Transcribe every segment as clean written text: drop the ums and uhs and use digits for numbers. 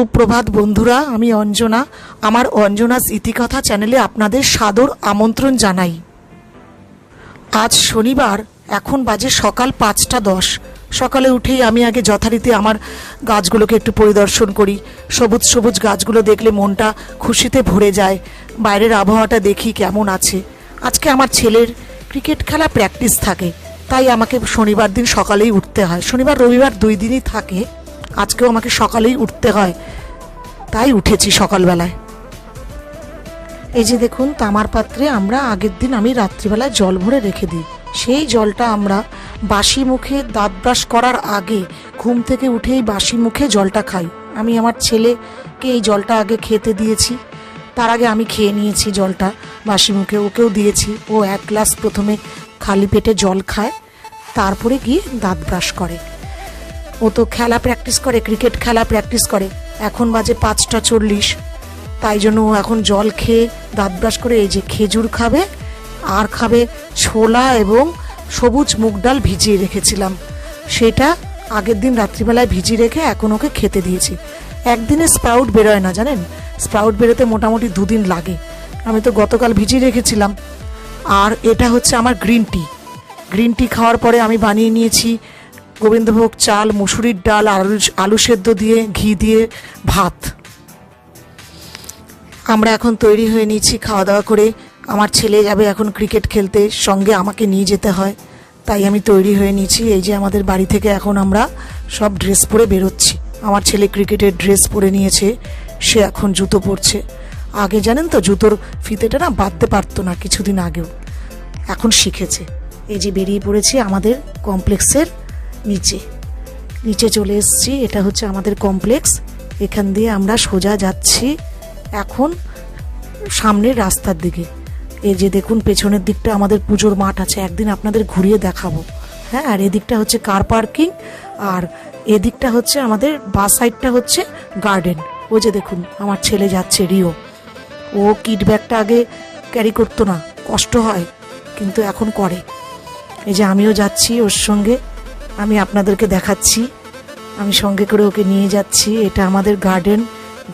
সুপ্রভাত বন্ধুরা, আমি অঞ্জনা। আমার অঞ্জনাস ইতিকথা চ্যানেলে আপনাদের সাদর আমন্ত্রণ জানাই। আজ শনিবার, এখন বাজে সকাল 5:10। সকালে উঠেই আমি আগে যথারীতি আমার গাছগুলোকে একটু পরিদর্শন করি। সবুজ সবুজ গাছগুলো দেখলে মনটা খুশিতে ভরে যায়। বাইরের আবহাওয়াটা দেখি কেমন আছে। আজকে আমার ছেলের ক্রিকেট খেলা প্র্যাকটিস থাকে, তাই আমাকে শনিবার দিন সকালেই উঠতে হয়। শনিবার রবিবার 2 দিনই থাকে, আজকেও আমাকে সকালেই উঠতে হয়, তাই উঠেছি সকালবেলায়। এই যে দেখুন, তামার পাত্রে আমরা আগের দিন আমি রাত্রিবেলায় জল ভরে রেখে দিই। সেই জলটা আমরা বাসি মুখে দাঁত ব্রাশ করার আগে ঘুম থেকে উঠেই বাসি মুখে জলটা খাই। আমি আমার ছেলেকে এই জলটা আগে খেতে দিয়েছি, তার আগে আমি খেয়ে নিয়েছি জলটা বাসি মুখে, ওকেও দিয়েছি। ও 1 গ্লাস প্রথমে খালি পেটে জল খায়, তারপরে গিয়ে দাঁত ব্রাশ করে। ও তো খেলা প্র্যাকটিস করে, ক্রিকেট খেলা প্র্যাকটিস করে। এখন বাজে 5:40, তাই জন্য ও এখন জল খেয়ে দাঁত ব্রাশ করে এই যে খেজুর খাবে, আর খাবে ছোলা এবং সবুজ মুগ ডাল ভিজিয়ে রেখেছিলাম, সেটা আগের দিন রাত্রিবেলায় ভিজিয়ে রেখে এখন ওকে খেতে দিয়েছি। একদিনে স্প্রাউট বেরোয় না, জানেন, স্প্রাউট বেরোতে মোটামুটি 2 দিন লাগে। আমি তো গতকাল ভিজিয়ে রেখেছিলাম। আর এটা হচ্ছে আমার গ্রিন টি। গ্রিন টি খাওয়ার পরে আমি বানিয়ে নিয়েছি গোবিন্দভোগ চাল, মুসুরির ডাল, আলু সেদ্ধ দিয়ে, ঘি দিয়ে ভাত। আমরা এখন তৈরি হয়ে নিয়েছি খাওয়া দাওয়া করে। আমার ছেলে যাবে এখন ক্রিকেট খেলতে, সঙ্গে আমাকে নিয়ে যেতে হয়, তাই আমি তৈরি হয়ে নিয়েছি। এই যে আমাদের বাড়ি থেকে এখন আমরা সব ড্রেস পরে বেরোচ্ছি। আমার ছেলে ক্রিকেটের ড্রেস পরে নিয়েছে, সে এখন জুতো পরছে। আগে জানেন তো, জুতোর ফিতেটা না বাঁধতে পারতো না কিছুদিন আগেও, এখন শিখেছে। এই যে বেরিয়ে পড়েছি আমাদের কমপ্লেক্সের নিচে চলে এসেছি। এটা হচ্ছে আমাদের কমপ্লেক্স। এখান দিয়ে আমরা সোজা যাচ্ছি এখন সামনের রাস্তার দিকে। এই যে দেখুন, পেছনের দিকটা আমাদের পুজোর মাঠ আছে, একদিন আপনাদের ঘুরিয়ে দেখাবো। হ্যাঁ, আর এদিকটা হচ্ছে কার পার্কিং, আর এদিকটা হচ্ছে আমাদের বাস সাইডটা হচ্ছে গার্ডেন। ও যে দেখুন, আমার ছেলে যাচ্ছে, রিও। ও কিট ব্যাগটা আগে ক্যারি করতো না, কষ্ট হয়, কিন্তু এখন করে। এই যে আমিও যাচ্ছি ওর সঙ্গে, আমি আপনাদেরকে দেখাচ্ছি, আমি সঙ্গে করে ওকে নিয়ে যাচ্ছি। এটা আমাদের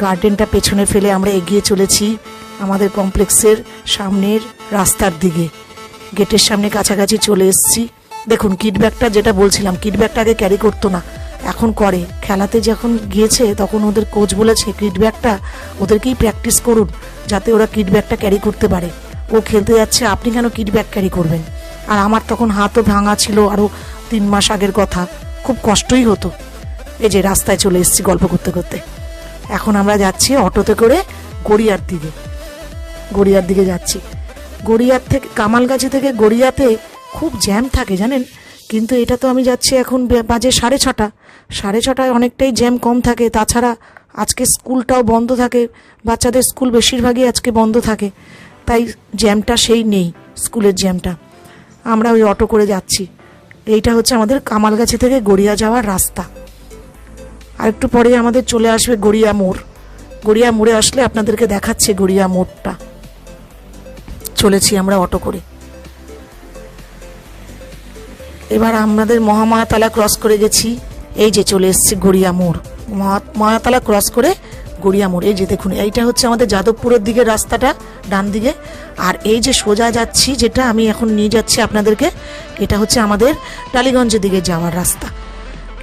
গার্ডেনটা পেছনে ফেলে আমরা এগিয়ে চলেছি আমাদের কমপ্লেক্সের সামনের রাস্তার দিকে। গেটের সামনে কাছাকাছি চলে এসেছি। দেখুন, কিট ব্যাগটা, যেটা বলছিলাম, কিট ব্যাগটা আগে ক্যারি করতো না, এখন করে। খেলাতে যখন গিয়েছে তখন ওদের কোচ বলেছে কিট ব্যাগটা ওদেরকেই প্র্যাকটিস করুন, যাতে ওরা কিট ব্যাগটা ক্যারি করতে পারে। ও খেলতে যাচ্ছে, আপনি কেন কিট ব্যাগ ক্যারি করবেন? আর আমার তখন হাতও ভাঙা ছিল, আরও 3 মাস আগের কথা, খুব কষ্টই হতো। এই যে রাস্তায় চলে এসেছি গল্প করতে করতে। এখন আমরা যাচ্ছি অটোতে করে গড়িয়ার দিকে যাচ্ছি। গড়িয়ার থেকে, কামালগাছি থেকে গড়িয়াতে খুব জ্যাম থাকে জানেন, কিন্তু এটা তো আমি যাচ্ছি এখন বাজে 6:30। 6:30 অনেকটাই জ্যাম কম থাকে। তাছাড়া আজকে স্কুলটাও বন্ধ থাকে, বাচ্চাদের স্কুল বেশিরভাগই আজকে বন্ধ থাকে, তাই জ্যামটা সেই নেই, স্কুলের জ্যামটা। আমরা ওই অটো করে যাচ্ছি। এইটা হচ্ছে আমাদের কামালগাছি থেকে গড়িয়া যাওয়ার রাস্তা। আর একটু পরে আমাদের চলে আসবে গড়িয়া মোড়। গড়িয়া মোড়ে আসলে আপনাদেরকে দেখাচ্ছে গড়িয়া মোড়টা। চলেছি আমরা অটো করে। এবার আমাদের মহামায়াতলা ক্রস করে গেছি। এই যে চলে এসেছি গড়িয়া মোড়। মহামায়াতলা ক্রস করে গড়িয়া মোড়। এই যে দেখুন, এইটা হচ্ছে আমাদের যাদবপুরের দিকে রাস্তাটা, ডান দিকে। আর এই যে সোজা যাচ্ছি, যেটা আমি এখন নিয়ে যাচ্ছি আপনাদেরকে, এটা হচ্ছে আমাদের টালিগঞ্জের দিকে যাওয়ার রাস্তা।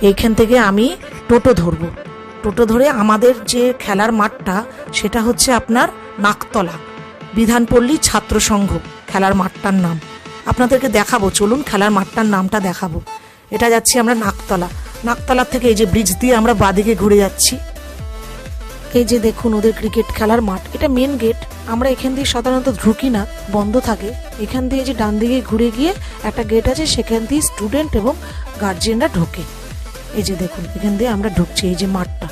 এইখান থেকে আমি টোটো ধরবো। টোটো ধরে আমাদের যে খেলার মাঠটা, সেটা হচ্ছে আপনার নাকতলা, বিধানপল্লী ছাত্র সংঘ খেলার মাঠটার নাম। আপনাদেরকে দেখাবো, চলুন খেলার মাঠটার নামটা দেখাবো। এটা যাচ্ছি আমরা নাকতলার থেকে এই যে ব্রিজ দিয়ে আমরা বাদিকে ঘুরে যাচ্ছি। এই যে দেখুন ওদের ক্রিকেট খেলার মাঠ, এটা মেন গেট। আমরা এখান দিয়ে সাধারণত ঢুকি না, বন্ধ থাকে। এখান দিয়ে যে ডান দিকে ঘুরে গিয়ে একটা গেট আছে, সেখান দিয়ে স্টুডেন্ট এবং গার্জিয়ানরা ঢোকে। এই যে দেখুন, এখান দিয়ে আমরা ঢুকছি। এই যে মাঠটা,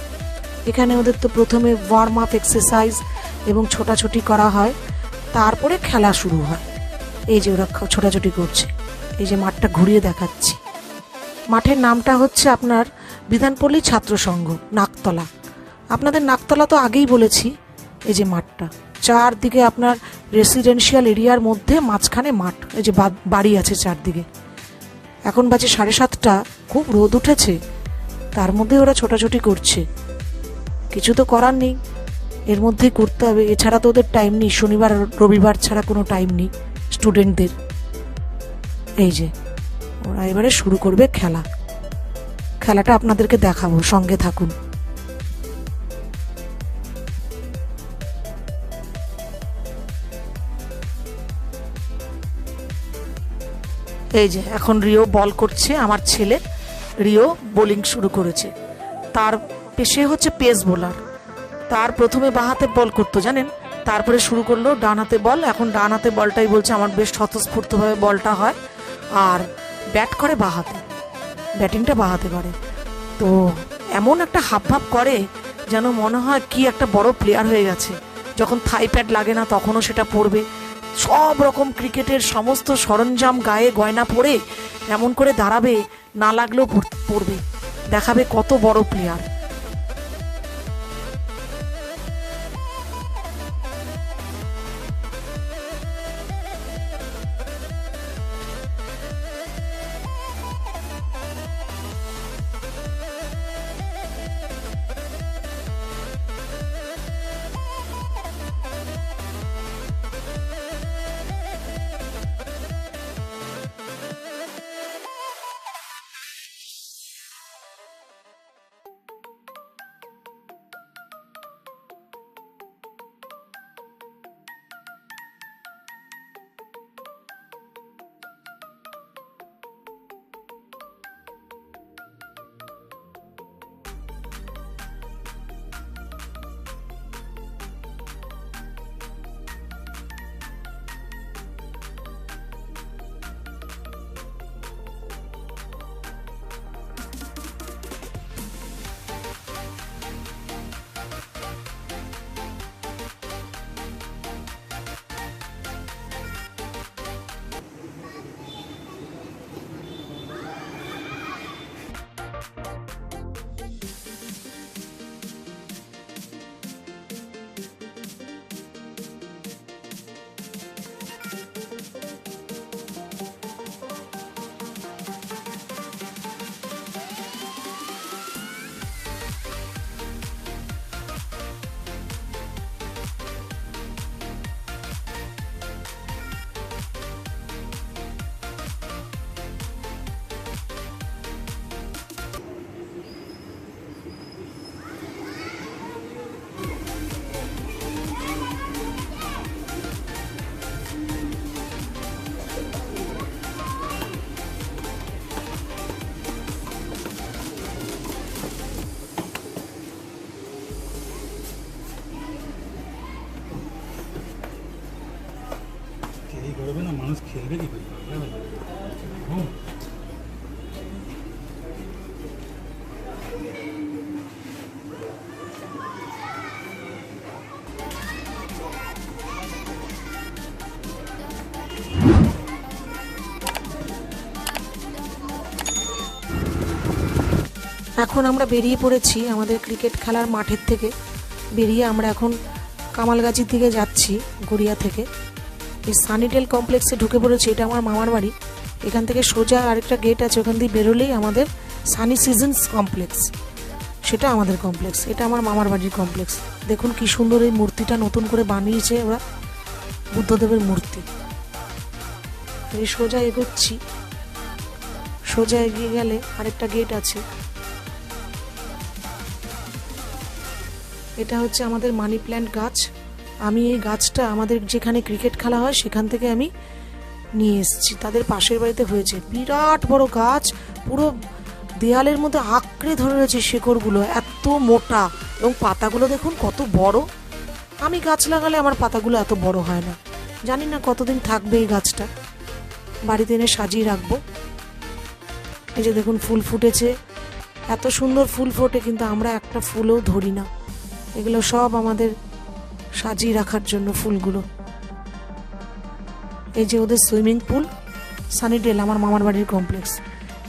এখানে ওদের তো প্রথমে ওয়ার্ম আপ এক্সারসাইজ এবং ছোটাছুটি করা হয়, তারপরে খেলা শুরু হয়। এই যে ওরা ছোটাছুটি করছে। এই যে মাঠটা ঘুরিয়ে দেখাচ্ছি। মাঠের নামটা হচ্ছে আপনার বিধানপল্লী ছাত্র সংঘ, নাকতলা। আপনাদের নাকতলা তো আগেই বলেছি। এই যে মাঠটা, চারদিকে আপনার রেসিডেন্সিয়াল এরিয়ার মধ্যে মাঝখানে মাঠ। এই যে বাড়ি আছে চারদিকে। এখন বাজে 7:30, খুব রোদ উঠেছে, তার মধ্যে ওরা ছোটাছুটি করছে। কিছু তো করার নেই, এর মধ্যেই করতে হবে, এছাড়া তো ওদের টাইম নেই, শনিবার রবিবার ছাড়া কোনো টাইম নেই স্টুডেন্টদের। এই যে ওরা এবারে শুরু করবে খেলাটা আপনাদেরকে দেখাবো, সঙ্গে থাকুন। এই যে এখন রিও বল করছে, আমার ছেলে রিও বোলিং শুরু করেছে। তার পেশে হচ্ছে পেস বোলার। তার প্রথমে বাঁ হাতে বল করতো জানেন, তারপরে শুরু করলো ডান হাতে বল। এখন ডান হাতে বলটাই বলছে, আমার বেশ স্বতঃস্ফূর্তভাবে বলটা হয়, আর ব্যাট করে বাঁ হাতে, ব্যাটিংটা বাঁ হাতে করে। তো এমন একটা হাবভাব করে যেন মনে হয় কি একটা বড় প্লেয়ার হয়ে গেছে। যখন থাই প্যাড লাগে না তখনও সেটা পরবে, সব রকম ক্রিকেটের সমস্ত সরঞ্জাম গায়ে গয়না পরে এমন করে দাঁড়াবে, না লাগলেও পরবে, দেখাবে কত বড় প্লেয়ার। করবে না, মানুষ খেলবে কি করে? এখন আমরা বেরিয়ে পড়েছি আমাদের ক্রিকেট খেলার মাঠের থেকে বেরিয়ে, আমরা এখন কামালগাছির দিকে যাচ্ছি গড়িয়া থেকে। এই সানিটেল কমপ্লেক্সে ঢুকে পড়েছি, এটা আমার মামার বাড়ি। এখান থেকে সোজা আরেকটা গেট আছে, ওখান দিয়ে বেরোলেই আমাদের সানি সিজনস কমপ্লেক্স, সেটা আমাদের কমপ্লেক্স। এটা আমার মামার বাড়ির কমপ্লেক্স। দেখুন কি সুন্দর এই মূর্তিটা নতুন করে বানিয়েছে ওরা, বুদ্ধদেবের মূর্তি। এই সোজা এগোচ্ছি, সোজা এগিয়ে গেলে আরেকটা গেট আছে, এটা হচ্ছে আমাদের মানি প্ল্যান্ট গাছ। আমি এই গাছটা আমাদের যেখানে ক্রিকেট খেলা হয় সেখান থেকে আমি নিয়ে এসেছি, তাদের পাশের বাড়িতে হয়েছে। বিরাট বড় গাছ, পুরো দেয়ালের মধ্যে আঁকড়ে ধরে রয়েছে শেকড়গুলো, এত মোটা, এবং পাতাগুলো দেখুন কত বড়। আমি গাছ লাগালে আমার পাতাগুলো এত বড় হয় না, জানি না কতদিন থাকবে এই গাছটা, বাড়িতে এনে সাজিয়ে রাখবো। এই যে দেখুন ফুল ফুটেছে, এত সুন্দর ফুল ফোটে, কিন্তু আমরা একটা ফুলও ধরি না। এগুলো সব আমাদের সাজিয়ে রাখার জন্য ফুলগুলো। এই যে ওদের সুইমিং পুল, সানিডেল আমার মামার বাড়ির কমপ্লেক্স।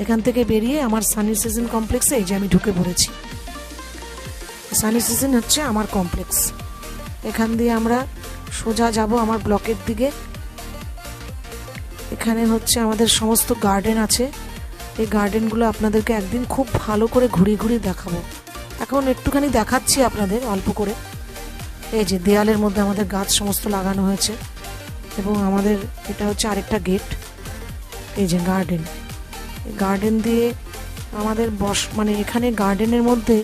এখান থেকে বেরিয়ে আমার সানি সিজন কমপ্লেক্সে এই যে আমি ঢুকে পড়েছি। সানি সিজন হচ্ছে আমার কমপ্লেক্স। এখান দিয়ে আমরা সোজা যাব আমার ব্লকের দিকে। এখানে হচ্ছে আমাদের সমস্ত গার্ডেন আছে, এই গার্ডেনগুলো আপনাদেরকে একদিন খুব ভালো করে ঘুরিয়ে ঘুরিয়ে দেখাবো। এখন একটুখানি দেখাচ্ছি আপনাদের অল্প করে। এই যে দেয়ালের মধ্যে আমাদের গাছ সমস্ত লাগানো হয়েছে, এবং আমাদের এটা হচ্ছে আরেকটা গেট। এই যে গার্ডেন, গার্ডেন দিয়ে আমাদের মানে এখানে গার্ডেনের মধ্যে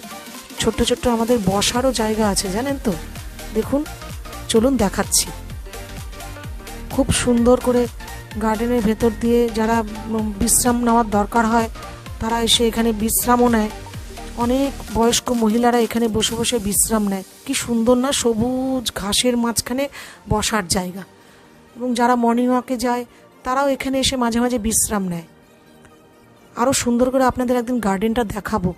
ছোট্ট ছোট্ট আমাদের বসারও জায়গা আছে, জানেন তো। দেখুন, চলুন দেখাচ্ছি। খুব সুন্দর করে গার্ডেনের ভেতর দিয়ে যারা বিশ্রাম নেওয়ার দরকার হয় তারা এসে এখানে বিশ্রামও নেয়। অনেক বয়স্ক মহিলারা এখানে বসে বসে বিশ্রাম নেয়। কি সুন্দর না, সবুজ ঘাসের মাঝখানে বসার জায়গা। এবং যারা মর্নিং ওয়াকে যায় তারাও এখানে এসে মাঝে মাঝে বিশ্রাম নেয়। আরও সুন্দর করে আপনাদের একদিন গার্ডেনটা দেখাবো,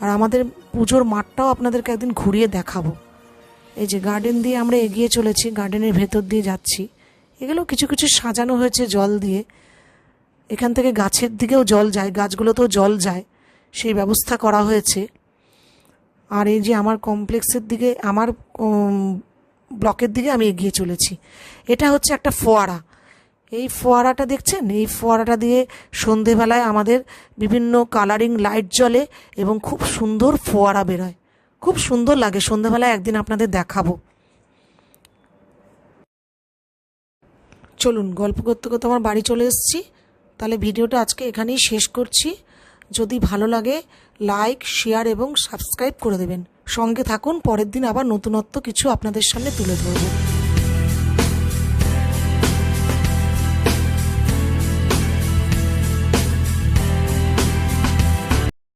আর আমাদের পুজোর মাঠটাও আপনাদেরকে একদিন ঘুরিয়ে দেখাবো। এই যে গার্ডেন দিয়ে আমরা এগিয়ে চলেছি, গার্ডেনের ভেতর দিয়ে যাচ্ছি। এগুলো কিছু কিছু সাজানো হয়েছে জল দিয়ে। এখান থেকে গাছের দিকেও জল যায়, গাছগুলোতেও জল যায়, সেই ব্যবস্থা করা হয়েছে। আর এই যে আমার কমপ্লেক্সের দিকে, আমার ব্লকের দিকে আমি এগিয়ে চলেছি। এটা হচ্ছে একটা ফোয়ারা। এই ফোয়ারাটা দেখছেন, এই ফোয়ারাটা দিয়ে সন্ধেবেলায় আমাদের বিভিন্ন কালারিং লাইট জ্বলে এবং খুব সুন্দর ফোয়ারা বেরোয়। খুব সুন্দর লাগে, সন্ধেবেলায় একদিন আপনাদের দেখাবো। চলুন, গল্প করতে করতে আমার বাড়ি চলে এসেছি। তাহলে ভিডিওটা আজকে এখানেই শেষ করছি। যদি ভালো লাগে লাইক, শেয়ার এবং সাবস্ক্রাইব করে দেবেন। সঙ্গে থাকুন, পরের দিন আবার নতুনত্ব কিছু আপনাদের সামনে তুলে ধরব।